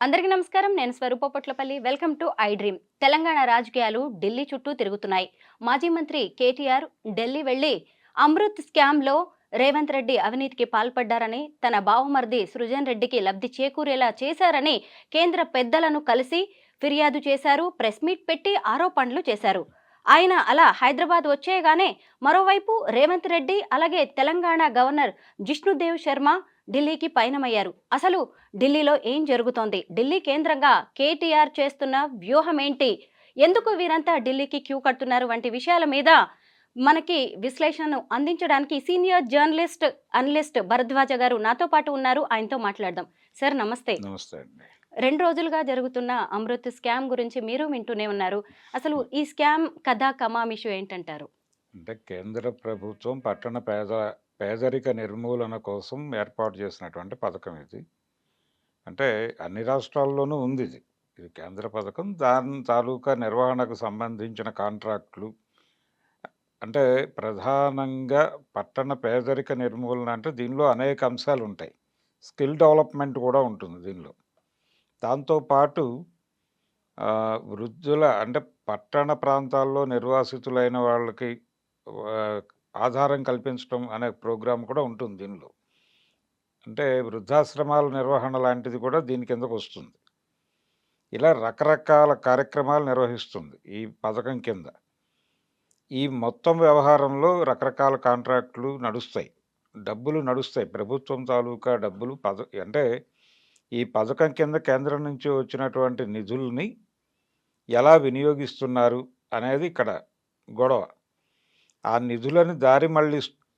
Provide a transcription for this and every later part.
అందరికీ నమస్కారం. నేను Swaroopa Potlapalli. Welcome to iDream. Telangana రాజకీయాలు ఢిల్లీ చుట్టూ తిరుగుతున్నాయి. మాజీ మంత్రి కేటీఆర్ ఢిల్లీ వెళ్లి అమృత్ స్కామ్‌లో రేవంత్ రెడ్డి అవినీతికి పాల్పడ్డారని, తన బావమరిది సృజన్ రెడ్డికి లబ్ధి చేకూరేలా చేశారని కేంద్ర పెద్దలను కలిసి ఫిర్యాదు చేశారు. ప్రెస్ మీట్ పెట్టి ఆరోపణలు చేశారు. ఆయన అలా హైదరాబాద్ వచ్చేయగానే మరోవైపు రేవంత్ రెడ్డి అలాగే తెలంగాణ గవర్నర్ జిష్ణుదేవ్ శర్మ ఢిల్లీకి పయనమయ్యారు. అసలు ఢిల్లీలో ఏం జరుగుతోంది? ఢిల్లీ కేంద్రంగా కేటీఆర్ చేస్తున్న వ్యూహం ఏంటి? ఎందుకు వీరంతా ఢిల్లీకి క్యూ కడుతున్నారు? వంటి విషయాల మీద మనకి విశ్లేషణను అందించడానికి సీనియర్ జర్నలిస్ట్, అనలిస్ట్ భరద్వాజ గారు నాతో పాటు ఉన్నారు. ఆయనతో మాట్లాడదాం. సార్ నమస్తే. నమస్తే అండి. 2 రోజులుగా జరుగుతున్న అమృత్ స్కామ్ గురించి మీరు వింటూనే ఉన్నారు. అసలు ఈ స్కామ్ కథా కమామిషు ఏంటంటారు? అంటే కేంద్ర ప్రభుత్వం పట్టణ పేదరిక నిర్మూలన కోసం ఏర్పాటు చేసినటువంటి పథకం ఇది. అంటే అన్ని రాష్ట్రాల్లోనూ ఉంది ఇది. ఇది కేంద్ర పథకం. దాని తాలూకా నిర్వహణకు సంబంధించిన కాంట్రాక్టులు అంటే ప్రధానంగా పట్టణ పేదరిక నిర్మూలన అంటే దీనిలో అనేక అంశాలు ఉంటాయి. స్కిల్ డెవలప్మెంట్ కూడా ఉంటుంది దీనిలో. దాంతోపాటు వృద్ధుల అంటే పట్టణ ప్రాంతాల్లో నిర్వాసితులైన వాళ్ళకి ఆధారం కల్పించడం అనే ప్రోగ్రాం కూడా ఉంటుంది దీనిలో. అంటే వృద్ధాశ్రమాల నిర్వహణ లాంటిది కూడా దీని కిందకు వస్తుంది. ఇలా రకరకాల కార్యక్రమాలు నిర్వహిస్తుంది ఈ పథకం కింద. ఈ మొత్తం వ్యవహారంలో రకరకాల కాంట్రాక్టులు నడుస్తాయి, డబ్బులు నడుస్తాయి. ప్రభుత్వం తాలూకా డబ్బులు అంటే ఈ పథకం కింద కేంద్రం నుంచి వచ్చినటువంటి నిధుల్ని ఎలా వినియోగిస్తున్నారు అనేది ఇక్కడ గొడవ. ఆ నిధులను దారి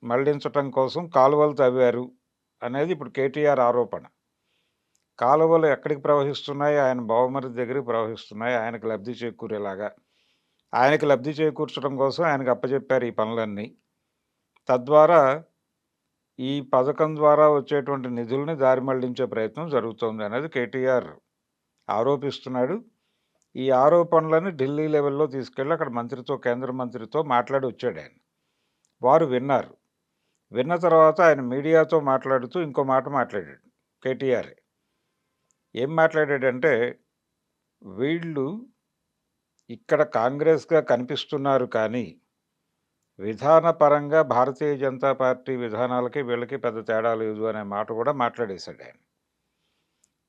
మళ్లించటం కోసం కాలువలు తవ్వారు అనేది ఇప్పుడు కేటీఆర్ ఆరోపణ. కాలువలు ఎక్కడికి ప్రవహిస్తున్నాయి? ఆయన బావమరిది దగ్గరికి ప్రవహిస్తున్నాయి. ఆయనకు లబ్ధి చేకూరేలాగా. ఆయనకు లబ్ధి చేకూర్చడం కోసం ఆయనకు అప్పచెప్పారు ఈ పనులన్నీ. తద్వారా ఈ పథకం ద్వారా వచ్చేటువంటి నిధుల్ని దారి మళ్లించే ప్రయత్నం జరుగుతోంది అనేది కేటీఆర్ ఆరోపిస్తున్నాడు. ఈ ఆరోపణలను ఢిల్లీ లెవెల్లో తీసుకెళ్ళి అక్కడ కేంద్ర మంత్రితో మాట్లాడి వచ్చాడు ఆయన. వారు విన్నారు. విన్న తర్వాత ఆయన మీడియాతో మాట్లాడుతూ ఇంకో మాట మాట్లాడాడు కేటీఆర్. ఏం మాట్లాడాడంటే, వీళ్ళు ఇక్కడ కాంగ్రెస్గా కనిపిస్తున్నారు కానీ విధానపరంగా భారతీయ జనతా పార్టీ విధానాలకి వీళ్ళకి పెద్ద తేడా లేదు అనే మాట కూడా మాట్లాడేశాడు ఆయన.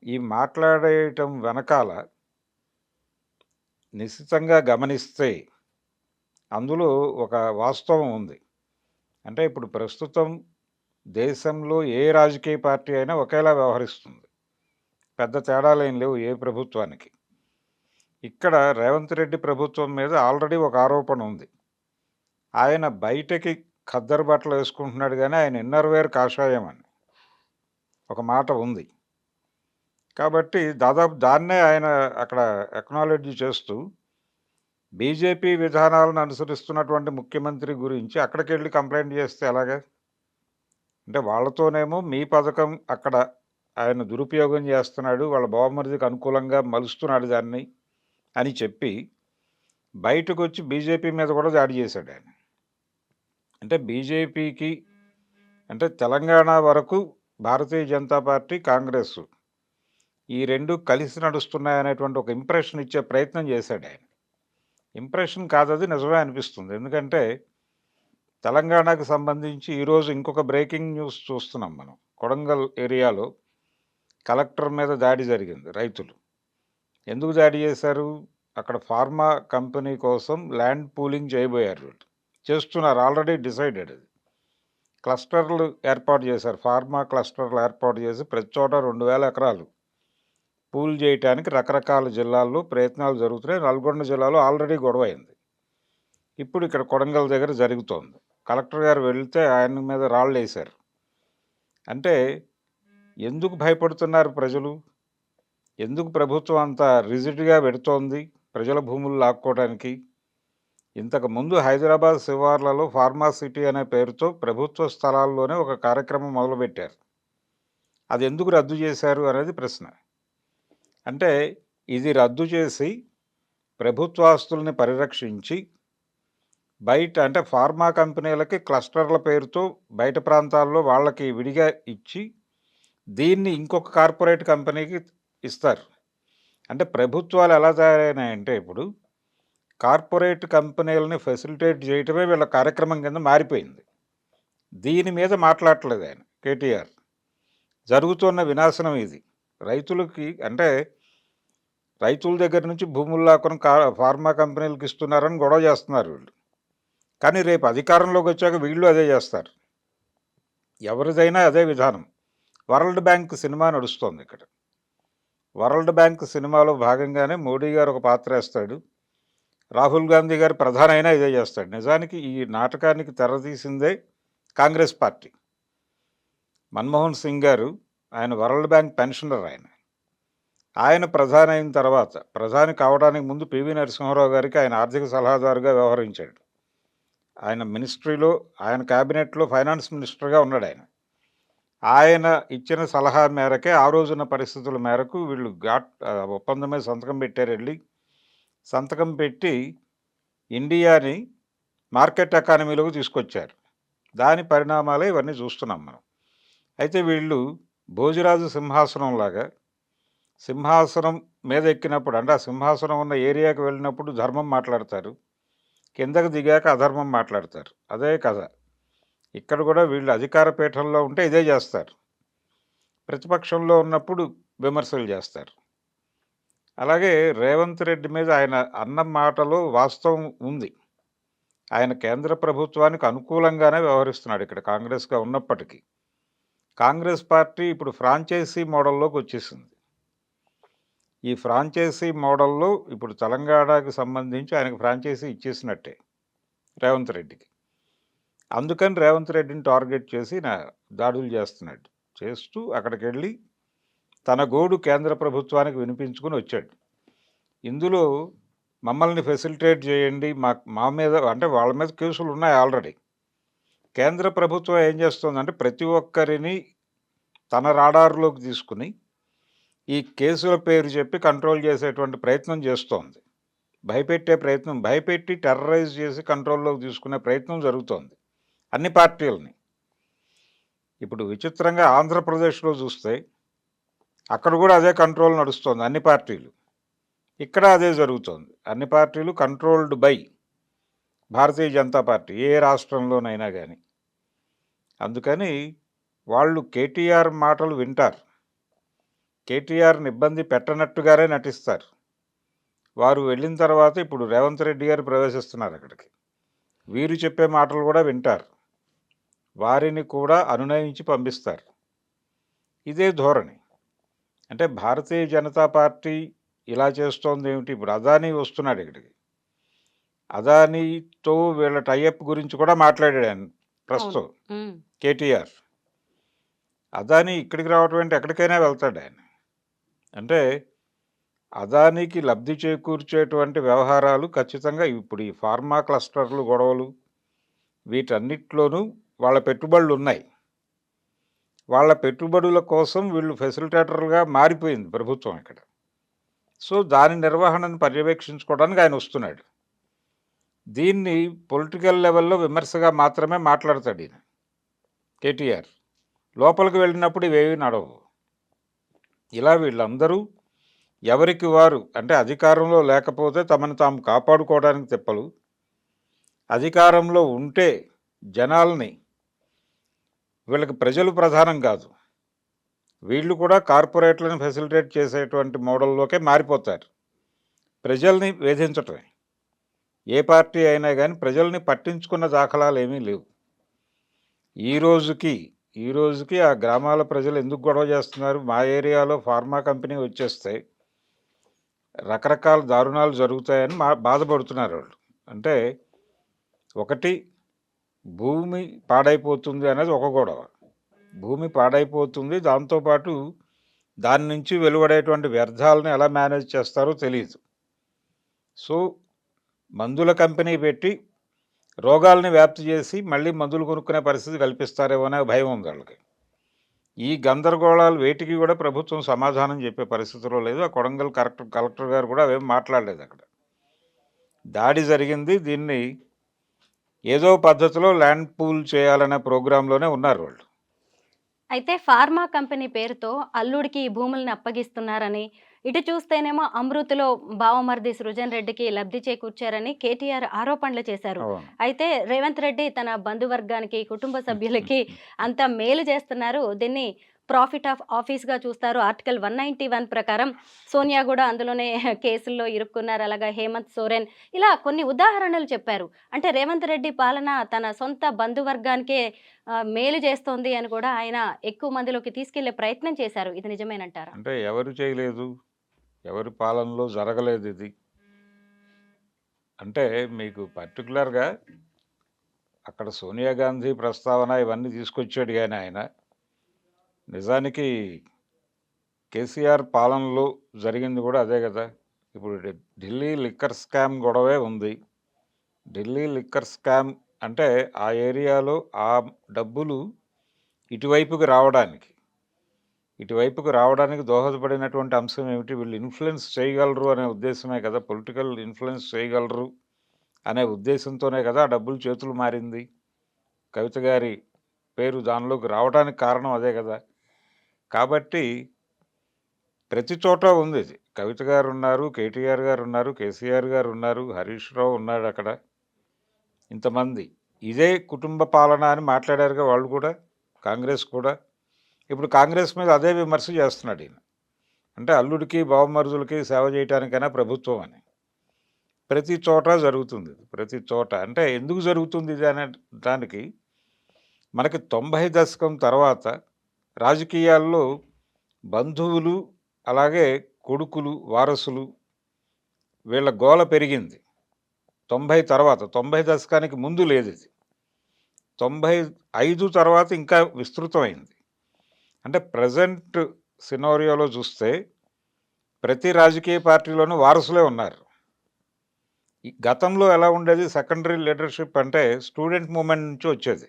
ఈ మాట్లాడేయటం వెనకాల నిశ్చితంగా గమనిస్తే అందులో ఒక వాస్తవం ఉంది. అంటే ఇప్పుడు ప్రస్తుతం దేశంలో ఏ రాజకీయ పార్టీ అయినా ఒకేలా వ్యవహరిస్తుంది. పెద్ద తేడాలేం లేవు ఏ ప్రభుత్వానికి. ఇక్కడ రేవంత్ రెడ్డి ప్రభుత్వం మీద ఆల్రెడీ ఒక ఆరోపణ ఉంది. ఆయన బయటకి ఖద్దరు బట్టలు వేసుకుంటున్నాడు కానీ ఆయన ఇన్నర్వేర్ కాషాయం అని ఒక మాట ఉంది. కాబట్టి దాదాపు దాన్నే ఆయన అక్కడ అక్నాలెడ్జ్ చేస్తూ బీజేపీ విధానాలను అనుసరిస్తున్నటువంటి ముఖ్యమంత్రి గురించి అక్కడికి వెళ్ళి కంప్లైంట్ చేస్తే ఎలాగా? అంటే వాళ్ళతోనేమో మీ పథకం అక్కడ ఆయన దురుపయోగం చేస్తున్నాడు, వాళ్ళ బావమరిదికి అనుకూలంగా మలుస్తున్నాడు దాన్ని అని చెప్పి బయటకు వచ్చి బీజేపీ మీద కూడా దాడి చేశాడు ఆయన. అంటే బీజేపీకి అంటే తెలంగాణ వరకు భారతీయ జనతా పార్టీ, కాంగ్రెస్ ఈ రెండు కలిసి నడుస్తున్నాయనేటువంటి ఒక ఇంప్రెషన్ ఇచ్చే ప్రయత్నం చేశాడు ఆయన. ఇంప్రెషన్ కాదది, నిజమే అనిపిస్తుంది. ఎందుకంటే తెలంగాణకు సంబంధించి ఈరోజు ఇంకొక బ్రేకింగ్ న్యూస్ చూస్తున్నాం మనం. కొడంగల్ ఏరియాలో కలెక్టర్ మీద దాడి జరిగింది. రైతులు ఎందుకు దాడి చేశారు? అక్కడ ఫార్మా కంపెనీ కోసం ల్యాండ్ పూలింగ్ చేయబోయారు. చేస్తున్నారు, ఆల్రెడీ డిసైడెడ్. అది క్లస్టర్లు ఏర్పాటు చేశారు. ఫార్మా క్లస్టర్లు ఏర్పాటు చేసి ప్రతి చోట 2000 ఎకరాలు పూల్ చేయటానికి రకరకాల జిల్లాల్లో ప్రయత్నాలు జరుగుతున్నాయి. నల్గొండ జిల్లాలో ఆల్రెడీ గొడవ అయింది. ఇప్పుడు ఇక్కడ కొడంగల్ దగ్గర జరుగుతోంది. కలెక్టర్ గారు వెళ్తే ఆయన మీద రాళ్ళు వేశారు. అంటే ఎందుకు భయపడుతున్నారు ప్రజలు? ఎందుకు ప్రభుత్వం అంత రిజిడ్గా పెడుతోంది ప్రజల భూములు లాక్కోవడానికి? ఇంతకుముందు హైదరాబాద్ శివార్లలో ఫార్మా సిటీ అనే పేరుతో ప్రభుత్వ స్థలాల్లోనే ఒక కార్యక్రమం మొదలుపెట్టారు. అది ఎందుకు రద్దు చేశారు అనేది ప్రశ్న. అంటే ఇది రద్దు చేసి ప్రభుత్వాస్తుల్ని పరిరక్షించి బయట అంటే ఫార్మా కంపెనీలకి క్లస్టర్ల పేరుతో బయట ప్రాంతాల్లో వాళ్ళకి విడిగా ఇచ్చి దీన్ని ఇంకొక కార్పొరేట్ కంపెనీకి ఇస్తారు. అంటే ప్రభుత్వాలు ఎలా తయారైనాయంటే ఇప్పుడు కార్పొరేట్ కంపెనీలని ఫెసిలిటేట్ చేయటమే వీళ్ళ కార్యక్రమం కింద మారిపోయింది. దీని మీద మాట్లాడట్లేదు ఆయన కేటీఆర్. జరుగుతున్న వినాశనం ఇది. రైతులకి అంటే రైతుల దగ్గర నుంచి భూములు లాక్కొని ఫార్మా కంపెనీలకు ఇస్తున్నారని గొడవ చేస్తున్నారు వీళ్ళు. కానీ రేపు అధికారంలోకి వచ్చాక వీళ్ళు అదే చేస్తారు. ఎవరిదైనా అదే విధానం. వరల్డ్ బ్యాంక్ సినిమా నడుస్తోంది ఇక్కడ. వరల్డ్ బ్యాంక్ సినిమాలో భాగంగానే మోడీ గారు ఒక పాత్ర వేస్తాడు. రాహుల్ గాంధీ గారు ప్రధాని అయినా ఇదే చేస్తాడు. నిజానికి ఈ నాటకానికి తెరతీసిందే కాంగ్రెస్ పార్టీ. మన్మోహన్ సింగ్ గారు ఆయన వరల్డ్ బ్యాంక్ పెన్షనర్ ఆయన ప్రధాని అయిన తర్వాత ప్రధాని కావడానికి ముందు పివి నరసింహారావు గారికి ఆయన ఆర్థిక సలహాదారుగా వ్యవహరించాడు. ఆయన మినిస్ట్రీలో ఆయన క్యాబినెట్లో ఫైనాన్స్ మినిస్టర్గా ఉన్నాడు ఆయన. ఆయన ఇచ్చిన సలహా మేరకే ఆ రోజున్న పరిస్థితుల మేరకు వీళ్ళు ఒప్పందం మీద సంతకం పెట్టారు. వెళ్ళి సంతకం పెట్టి ఇండియాని మార్కెట్ ఎకానమీలోకి తీసుకొచ్చారు. దాని పరిణామాలే ఇవన్నీ చూస్తున్నాం మనం. అయితే వీళ్ళు భోజరాజు సింహాసనం లాగా సింహాసనం మీద ఎక్కినప్పుడు అంటే ఆ సింహాసనం ఉన్న ఏరియాకి వెళ్ళినప్పుడు ధర్మం మాట్లాడతారు, కిందకు దిగాక అధర్మం మాట్లాడతారు. అదే కథ ఇక్కడ కూడా. వీళ్ళు అధికార పీఠంలో ఉంటే ఇదే చేస్తారు, ప్రతిపక్షంలో ఉన్నప్పుడు విమర్శలు చేస్తారు. అలాగే రేవంత్ రెడ్డి మీద ఆయన అన్న మాటలో వాస్తవం ఉంది. ఆయన కేంద్ర ప్రభుత్వానికి అనుకూలంగానే వ్యవహరిస్తున్నాడు ఇక్కడ కాంగ్రెస్గా ఉన్నప్పటికీ. కాంగ్రెస్ పార్టీ ఇప్పుడు ఫ్రాంచైజీ మోడల్లోకి వచ్చేసింది. ఈ ఫ్రాంచైజీ మోడల్లో ఇప్పుడు తెలంగాణకు సంబంధించి ఆయనకు ఫ్రాంచైజీ ఇచ్చేసినట్టే రేవంత్ రెడ్డికి. అందుకని రేవంత్ రెడ్డిని టార్గెట్ చేసి దాడులు చేస్తున్నాడు. చేస్తూ అక్కడికి వెళ్ళి తన గోడు కేంద్ర ప్రభుత్వానికి వినిపించుకుని వచ్చాడు. ఇందులో మమ్మల్ని ఫెసిలిటేట్ చేయండి, మా మీద అంటే వాళ్ళ మీద కేసులు ఉన్నాయి ఆల్రెడీ. కేంద్ర ప్రభుత్వం ఏం చేస్తుందంటే ప్రతి ఒక్కరిని తన రాడార్లోకి తీసుకుని ఈ కేసుల పేరు చెప్పి కంట్రోల్ చేసేటువంటి ప్రయత్నం చేస్తోంది. భయపెట్టే ప్రయత్నం, భయపెట్టి టెర్రరైజ్ చేసి కంట్రోల్లోకి తీసుకునే ప్రయత్నం జరుగుతోంది అన్ని పార్టీలని. ఇప్పుడు విచిత్రంగా ఆంధ్రప్రదేశ్లో చూస్తే అక్కడ కూడా అదే కంట్రోల్ నడుస్తోంది, అన్ని పార్టీలు. ఇక్కడ అదే జరుగుతోంది, అన్ని పార్టీలు controlled by Bharatiya Janata Party, ఏ రాష్ట్రంలోనైనా కానీ. అందుకని వాళ్ళు కేటీఆర్ మాటలు వింటారు, కేటీఆర్ని ఇబ్బంది పెట్టనట్టుగానే నటిస్తారు. వారు వెళ్ళిన తర్వాత ఇప్పుడు రేవంత్ రెడ్డి గారు ప్రవేశిస్తున్నారు అక్కడికి. వీరు చెప్పే మాటలు కూడా వింటారు, వారిని కూడా అనునయించి పంపిస్తారు. ఇదే ధోరణి. అంటే భారతీయ జనతా పార్టీ ఇలా చేస్తోంది ఏమిటి? ఇప్పుడు అదానీ వస్తున్నాడు ఇక్కడికి. అదానీతో వీళ్ళ టైఅప్ గురించి కూడా మాట్లాడాడు ఆయన ప్రస్తుతం కేటీఆర్. అదానీ ఇక్కడికి రావటం అంటే ఎక్కడికైనా వెళ్తాడు ఆయన. అంటే అదానీకి లబ్ధి చేకూర్చేటువంటి వ్యవహారాలు ఖచ్చితంగా ఇప్పుడు ఈ ఫార్మా క్లస్టర్లు గొడవలు వీటన్నిటిలోనూ వాళ్ళ పెట్టుబడులు ఉన్నాయి. వాళ్ళ పెట్టుబడుల కోసం వీళ్ళు ఫెసిలిటేటర్లుగా మారిపోయింది ప్రభుత్వం ఇక్కడ. సో దాని నిర్వహణను పర్యవేక్షించుకోవడానికి ఆయన వస్తున్నాడు. దీన్ని పొలిటికల్ లెవెల్లో విమర్శగా మాత్రమే మాట్లాడతాడు ఈయన కేటీఆర్. లోపలికి వెళ్ళినప్పుడు ఇవేవి నడవు. ఇలా వీళ్ళందరూ ఎవరికి వారు అంటే అధికారంలో లేకపోతే తమను తాము కాపాడుకోవడానికి తిప్పలు, అధికారంలో ఉంటే జనాల్ని, వీళ్ళకి ప్రజలు ప్రధానం కాదు, వీళ్ళు కూడా కార్పొరేట్లను ఫెసిలిటేట్ చేసేటువంటి మోడల్లోకే మారిపోతారు. ప్రజల్ని వేధించటమే. ఏ పార్టీ అయినా కానీ ప్రజల్ని పట్టించుకున్న దాఖలాలు ఏమీ లేవు. ఈ రోజుకి ఆ గ్రామాల ప్రజలు ఎందుకు గొడవ చేస్తున్నారు? మా ఏరియాలో ఫార్మా కంపెనీ వచ్చేస్తే రకరకాల దారుణాలు జరుగుతాయని బాధపడుతున్నారు వాళ్ళు. అంటే ఒకటి, భూమి పాడైపోతుంది అనేది ఒక గొడవ. భూమి పాడైపోతుంది, దాంతోపాటు దాని నుంచి వెలువడేటువంటి వ్యర్థాలను ఎలా మేనేజ్ చేస్తారో తెలియదు. సో మందుల కంపెనీ పెట్టి రోగాల్ని వ్యాప్తి చేసి మళ్ళీ మందులు కొనుక్కునే పరిస్థితి కల్పిస్తారేమో అనే భయం ఉంది వాళ్ళకి. ఈ గందరగోళాలు వేటికి కూడా ప్రభుత్వం సమాధానం చెప్పే పరిస్థితిలో లేదు. ఆ కొడంగల్ కలెక్టర్ గారు కూడా అవేం మాట్లాడలేదు. అక్కడ దాడి జరిగింది, దీన్ని ఏదో పద్ధతిలో ల్యాండ్ పూల్ చేయాలనే ప్రోగ్రాంలోనే ఉన్నారు వాళ్ళు. అయితే ఫార్మా కంపెనీ పేరుతో అల్లుడికి ఈ భూముల్ని అప్పగిస్తున్నారని, ఇటు చూస్తేనేమో అమృత్‌లో బావమరిది సృజన్ రెడ్డికి లబ్ధి చేకూర్చారని కేటీఆర్ ఆరోపణలు చేశారు. అవును. అయితే రేవంత్ రెడ్డి తన బంధువర్గానికి, కుటుంబ సభ్యులకి అంత మేలు చేస్తున్నారు. దీన్ని ప్రాఫిట్ ఆఫ్ ఆఫీస్‌గా చూస్తారు. ఆర్టికల్ 191 ప్రకారం సోనియా గూడా అందులోనే కేసుల్లో ఇరుక్కున్నారు. అలాగా హేమంత్ సోరెన్ ఇలా కొన్ని ఉదాహరణలు చెప్పారు. అంటే రేవంత్ రెడ్డి పాలన తన సొంత బంధువర్గానికే మేలు చేస్తోంది అని కూడా ఆయన ఎక్కువ మందిలోకి తీసుకెళ్లే ప్రయత్నం చేశారు. ఇది నిజమేనంటారా? అంటే ఎవరు చేయలేదు? ఎవరి పాలనలో జరగలేదిది. అంటే మీకు పర్టిక్యులర్‌గా అక్కడ సోనియా గాంధీ ప్రస్తావన ఇవన్నీ తీసుకొచ్చాడు గాని ఆయన. నిజానికి కేసీఆర్ పాలనలో జరిగింది గూడా అదే గదా! ఇప్పుడు ఢిల్లీ లిక్కర్ స్కామ్ గొడవే ఉంది. ఢిల్లీ లిక్కర్ స్కామ్ అంటే ఆ ఏరియాలో ఆ డబ్బులు ఇటువైపుకి రావడానికి, ఇటువైపుకి రావడానికి దోహదపడినటువంటి అంశం ఏమిటి? వీళ్ళు ఇన్‌ఫ్లూయెన్స్ చేయగలరు అనే ఉద్దేశమే కదా! పొలిటికల్ ఇన్‌ఫ్లూయెన్స్ చేయగలరు అనే ఉద్దేశంతోనే కదా! ఆ డబ్బులు చేతులు మారింది. కవిత గారి పేరు దానిలోకి రావడానికి కారణం అదే గదా! కాబట్టి ప్రతి చోట ఉందిది. కవిత గారున్నారు, కేటీఆర్ గారున్నారు, కేసీఆర్ గారున్నారు, హరీష్ రావు ఉన్నాడక్కడ. ఇంతమంది. ఇదే కుటుంబ పాలన అని మాట్లాడారుగా వాళ్ళు కూడా. కాంగ్రెస్ కూడా. ఇప్పుడు కాంగ్రెస్ మీద అదే విమర్శ చేస్తున్నాడీయన. అంటే అల్లుడికి, బావమరుదులకి సేవ చేయటానికైనా ప్రభుత్వం అని. ప్రతి చోట జరుగుతుంది. ప్రతి చోట. అంటే ఎందుకు జరుగుతుంది ఇది అనే దానికి మనకి 90 దశకం తర్వాత రాజకీయాల్లో బంధువులు, అలాగే కొడుకులు, వారసులు వీళ్ళ గోల పెరిగింది. 90 తర్వాత. 90 దశకానికి ముందు లేదిది. 95 తర్వాత ఇంకా విస్తృతమైంది. అంటే ప్రెజెంట్ సినారియోలో చూస్తే ప్రతి రాజకీయ పార్టీలోనూ వారసులే ఉన్నారు. ఈ గతంలో ఎలా ఉండేది సెకండరీ లీడర్‌షిప్ అంటే స్టూడెంట్ మూవ్‌మెంట్ నుంచి వచ్చేది.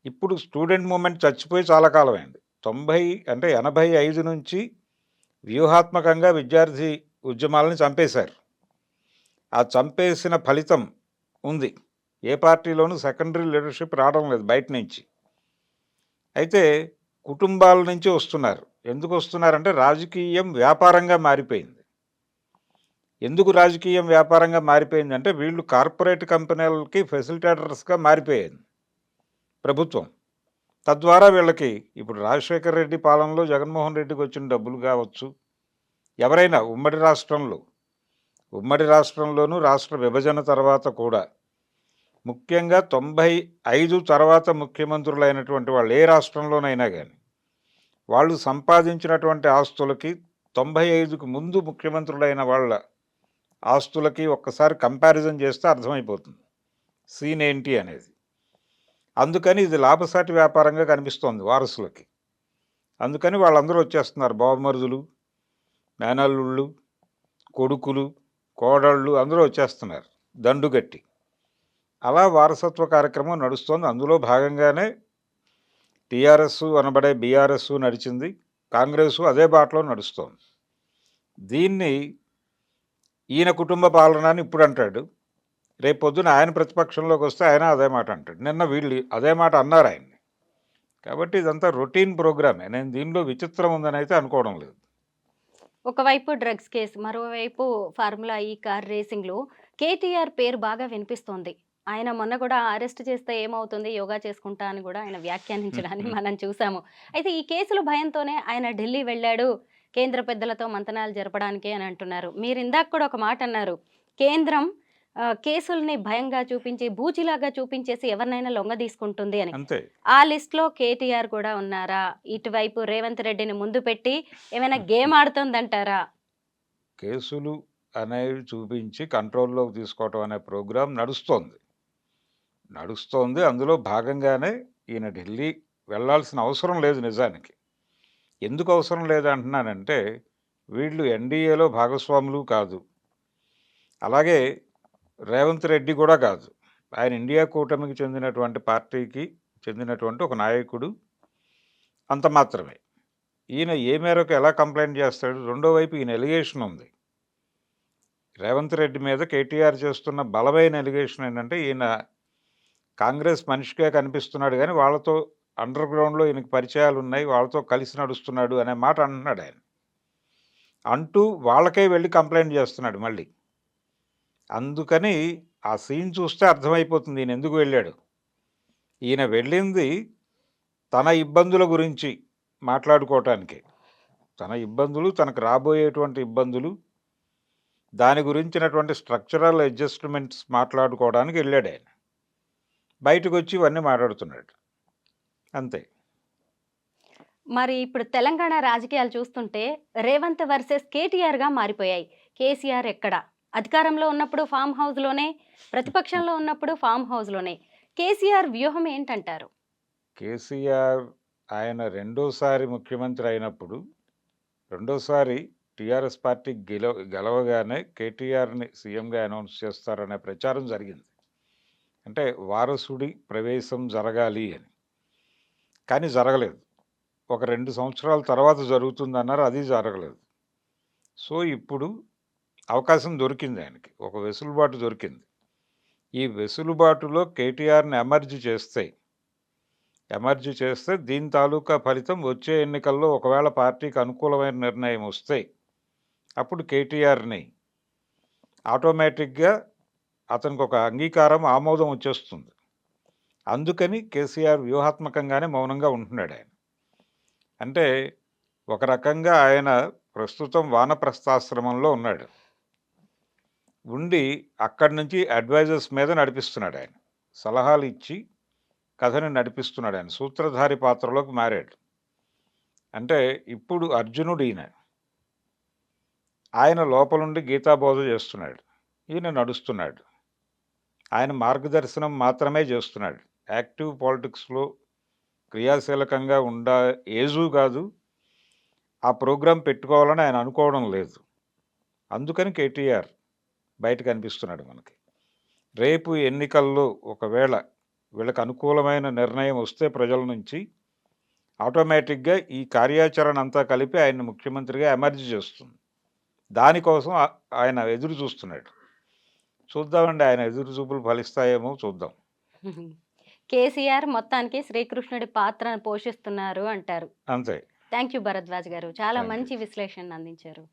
ఇప్పుడు స్టూడెంట్ మూవ్‌మెంట్ చచ్చిపోయి చాలా కాలమైంది. 90 అంటే 85 నుంచి వ్యూహాత్మకంగా విద్యార్థి ఉద్యమాలని చంపేశారు. ఆ చంపేసిన ఫలితం ఉంది. ఏ పార్టీలోనూ సెకండరీ లీడర్‌షిప్ రావడం లేదు బయట నుంచి. అయితే కుటుంబాల నుంచి వస్తున్నారు. ఎందుకు వస్తున్నారంటే రాజకీయం వ్యాపారంగా మారిపోయింది. ఎందుకు రాజకీయం వ్యాపారంగా మారిపోయిందంటే వీళ్ళు కార్పొరేట్ కంపెనీలకి ఫెసిలిటేటర్స్‌గా మారిపోయింది ప్రభుత్వం. తద్వారా వీళ్ళకి ఇప్పుడు రాజశేఖర రెడ్డి పాలనలో జగన్మోహన్ రెడ్డికి వచ్చిన డబ్బులు కావచ్చు, ఎవరైనా ఉమ్మడి రాష్ట్రంలోనూ రాష్ట్ర విభజన తర్వాత కూడా ముఖ్యంగా 95 తర్వాత ముఖ్యమంత్రులైనటువంటి వాళ్ళు ఏ రాష్ట్రంలోనైనా కానీ వాళ్ళు సంపాదించినటువంటి ఆస్తులకి 95కు ముందు ముఖ్యమంత్రులైన వాళ్ళ ఆస్తులకి ఒక్కసారి కంపారిజన్ చేస్తే అర్థమైపోతుంది సీన్ ఏంటి అనేది. అందుకని ఇది లాభసాటి వ్యాపారంగా కనిపిస్తోంది వారసులకి. అందుకని వాళ్ళందరూ వచ్చేస్తున్నారు. బావమరుదులు, మేనల్లుళ్ళు, కొడుకులు, కోడళ్ళు అందరూ వచ్చేస్తున్నారు దండుగట్టి. అలా వారసత్వ కార్యక్రమం నడుస్తోంది. అందులో భాగంగానే టీఆర్ఎస్ అనబడే బీఆర్ఎస్ నడిచింది. కాంగ్రెసు అదే బాటలో నడుస్తోంది. దీన్ని ఈయన కుటుంబ పాలన అని ఇప్పుడు అంటాడు. రేపు పొద్దున ఆయన ప్రతిపక్షంలోకి వస్తే ఆయన అదే మాట అంటాడు. నిన్న వీళ్ళు అదే మాట అన్నారు ఆయన్ని. కాబట్టి ఇదంతా రొటీన్ ప్రోగ్రామే. నేను దీనిలో విచిత్రం ఉందని అయితే అనుకోవడం లేదు. ఒకవైపు డ్రగ్స్ కేసు, మరోవైపు ఫార్ములా ఈ కార్ రేసింగ్‌లో కేటీఆర్ పేరు బాగా వినిపిస్తోంది. ఆయన మొన్న కూడా అరెస్ట్ చేస్తే ఏమవుతుంది యోగా చేసుకుంటా అని కూడా ఆయన వ్యాఖ్యానించడాన్ని మనం చూసాము. అయితే ఈ కేసుల భయంతోనే ఆయన ఢిల్లీ వెళ్ళాడు కేంద్ర పెద్దలతో మంతనాలు జరపడానికి అని అంటున్నారు. మీరు ఇందాక కూడా ఒక మాట అన్నారు. కేంద్రం కేసుల్ని భయంగా చూపించి, బూచిలాగా చూపించేసి ఎవరినైనా లొంగదీసుకుంటుంది అని. అంతే. ఆ లిస్ట్‌లో కేటీఆర్ కూడా ఉన్నారా? ఇటువైపు రేవంత్ రెడ్డిని ముందు పెట్టి ఏమైనా గేమ్ ఆడుతోందంటారా? కేసులు అనేవి చూపించి కంట్రోల్‌లోకి తీసుకోవటం అనే ప్రోగ్రామ్ నడుస్తోంది. అందులో భాగంగానే ఈయన ఢిల్లీ వెళ్ళాల్సిన అవసరం లేదు నిజానికి. ఎందుకు అవసరం లేదంటున్నానంటే వీళ్ళు ఎన్డీఏలో భాగస్వాములు కాదు. అలాగే రేవంత్ రెడ్డి కూడా కాదు. ఆయన ఇండియా కూటమికి చెందినటువంటి పార్టీకి చెందినటువంటి ఒక నాయకుడు అంత మాత్రమే. ఈయన ఏ మేరకు ఎలా కంప్లెయింట్ చేస్తాడు? రెండో వైపు ఈయన ఎలిగేషన్ ఉంది. రేవంత్ రెడ్డి మీద కేటీఆర్ చేస్తున్న బలమైన ఎలిగేషన్ ఏంటంటే ఈయన కాంగ్రెస్ మనిషిగా కనిపిస్తున్నాడు కానీ వాళ్ళతో అండర్ గ్రౌండ్‌లో ఈయనకి పరిచయాలున్నాయి. వాళ్ళతో కలిసి నడుస్తున్నాడు అనే మాట అంటున్నాడు ఆయన. అంటూ వాళ్ళకే వెళ్లి కంప్లెయింట్ చేస్తున్నాడు మళ్ళీ. అందుకని ఆ సీన్ చూస్తే అర్థమైపోతుంది ఈయన ఎందుకు వెళ్ళాడు. ఈయన వెళ్ళింది తన ఇబ్బందుల గురించి మాట్లాడుకోవటానికే. తన ఇబ్బందులు, తనకు రాబోయేటువంటి ఇబ్బందులు, దాని గురించినటువంటి స్ట్రక్చరల్ అడ్జస్ట్‌మెంట్స్ మాట్లాడుకోవడానికి వెళ్ళాడాయన. బయటకొచ్చి ఇవన్నీ మాట్లాడుతున్నాడు. అంతే. మరి ఇప్పుడు తెలంగాణ రాజకీయాలు చూస్తుంటే రేవంత్ వర్సెస్ కేటీఆర్‌గా మారిపోయాయి. కేసీఆర్ ఎక్కడ? అధికారంలో ఉన్నప్పుడు ఫార్మ్ హౌస్‌లోనే, ప్రతిపక్షంలో ఉన్నప్పుడు ఫార్మ్ హౌస్‌లోనే. కేసీఆర్ వ్యూహం ఏంటంటారు? కేసీఆర్ ఆయన రెండోసారి ముఖ్యమంత్రి అయినప్పుడు, రెండోసారి టీఆర్ఎస్ పార్టీ గెలవగానే కేటీఆర్‌ని సీఎంగా అనౌన్స్ చేస్తారనే ప్రచారం జరిగింది. అంటే వారసుడి ప్రవేశం జరగాలి అని. కానీ జరగలేదు. ఒక 2 సంవత్సరాల తర్వాత జరుగుతుందన్నారు. అది జరగలేదు. సో, ఇప్పుడు అవకాశం దొరికింది ఆయనకి. ఒక వెసులుబాటు దొరికింది. ఈ వెసులుబాటులో కేటీఆర్‌ని ఎమర్జ్ చేస్తే దీని తాలూకా ఫలితం వచ్చే ఎన్నికల్లో ఒకవేళ పార్టీకి అనుకూలమైన నిర్ణయం వస్తే, అప్పుడు కేటీఆర్‌ని ఆటోమేటిక్‌గా అతనికి ఒక అంగీకారం, ఆమోదం వచ్చేస్తుంది. అందుకని కేసీఆర్ వ్యూహాత్మకంగానే మౌనంగా ఉంటున్నాడాయన. అంటే ఒక రకంగా ఆయన ప్రస్తుతం వానప్రస్థాశ్రమంలో ఉన్నాడు. ఉండి అక్కడి నుంచి అడ్వైజర్స్ మీద నడిపిస్తున్నాడాయన. సలహాలు ఇచ్చి కథని నడిపిస్తున్నాడాయన. సూత్రధారి పాత్రలోకి మారాడు. అంటే ఇప్పుడు అర్జునుడు ఈయన. ఆయన లోపలుండి గీతాబోధ చేస్తున్నాడు. ఈయన నడుస్తున్నాడు. ఆయన మార్గదర్శనం మాత్రమే చేస్తున్నాడు. యాక్టివ్ పాలిటిక్స్‌లో క్రియాశీలకంగా ఏజు కాదు. ఆ ప్రోగ్రామ్ పెట్టుకోవాలని ఆయన అనుకోవడం లేదు. అందుకని కేటీఆర్ బయట కనిపిస్తున్నాడు మనకి. రేపు ఎన్నికల్లో ఒకవేళ వీళ్ళకి అనుకూలమైన నిర్ణయం వస్తే ప్రజల నుంచి ఆటోమేటిక్‌గా ఈ కార్యాచరణ అంతా కలిపి ఆయన్ని ముఖ్యమంత్రిగా ఎమర్జ్ చేస్తుంది. దానికోసం ఆయన ఎదురు చూస్తున్నాడు. చూద్దామండి, ఆయన ఎదురు చూపులు ఫలిస్తాయేమో చూద్దాం. కేసీఆర్ మొత్తానికి శ్రీకృష్ణుడి పాత్రను పోషిస్తున్నారు అంటారు. అంతే. థ్యాంక్ యూ భరద్వాజ్ గారు. చాలా థ్యాంక్ యూ. మంచి విశ్లేషణ అందించారు.